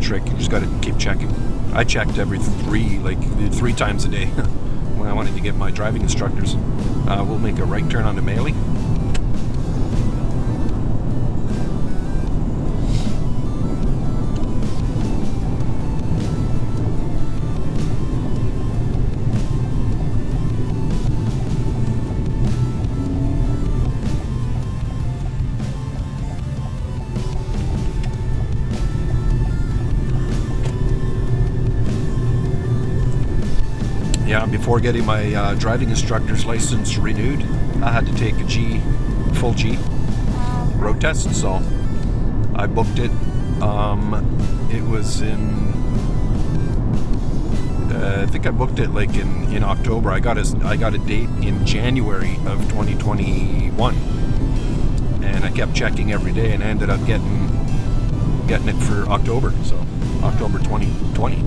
trick. You just got to keep checking. I checked every three times a day when I wanted to get my driving instructors. We'll make a right turn onto Maley. Yeah, before getting my driving instructor's license renewed, I had to take a full G road test, so I booked it. It was in, I think I booked it like in October. I got a date in January of 2021, and I kept checking every day, and I ended up getting it for October, so October 2020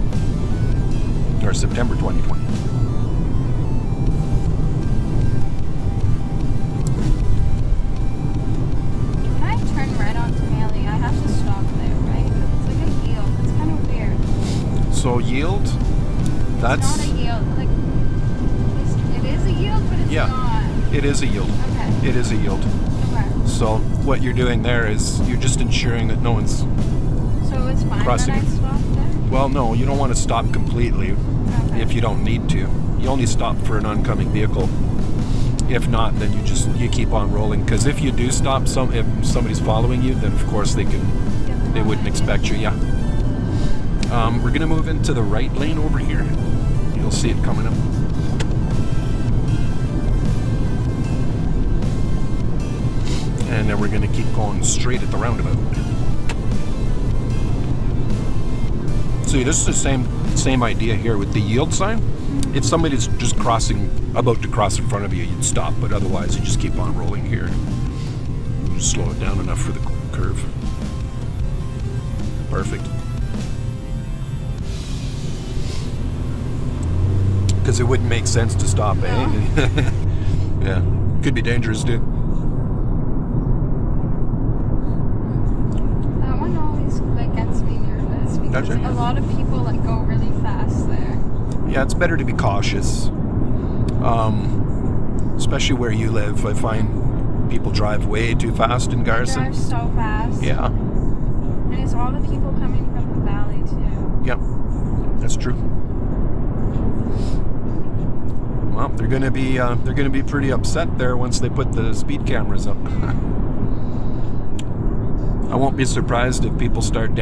or September 2020. So yield, that's... It's not a yield. Like, it is a yield, but it's not. It is a yield. Okay. It is a yield. Okay. So what you're doing there is you're just ensuring that no one's So it's fine crossing. that I stopped there? Well, no, you don't want to stop completely Okay. if you don't need to. You only stop for an oncoming vehicle. If not, then you keep on rolling. Because if you do stop, if somebody's following you, then of course they wouldn't expect you. Yeah. We're going to move into the right lane over here. You'll see it coming up. And then we're going to keep going straight at the roundabout. See, this is the same idea here with the yield sign. If somebody's just about to cross in front of you, you'd stop, but otherwise you just keep on rolling here. You just slow it down enough for the curve. Perfect. Because it wouldn't make sense to stop, eh? Yeah, could be dangerous too. That one always gets me nervous because a lot of people go really fast there. Yeah, it's better to be cautious, especially where you live. I find people drive way too fast in Garrison. They drive so fast. Yeah. And it's all the people coming from the valley too. Yeah, that's true. Well, they're gonna be pretty upset there once they put the speed cameras up. I won't be surprised if people start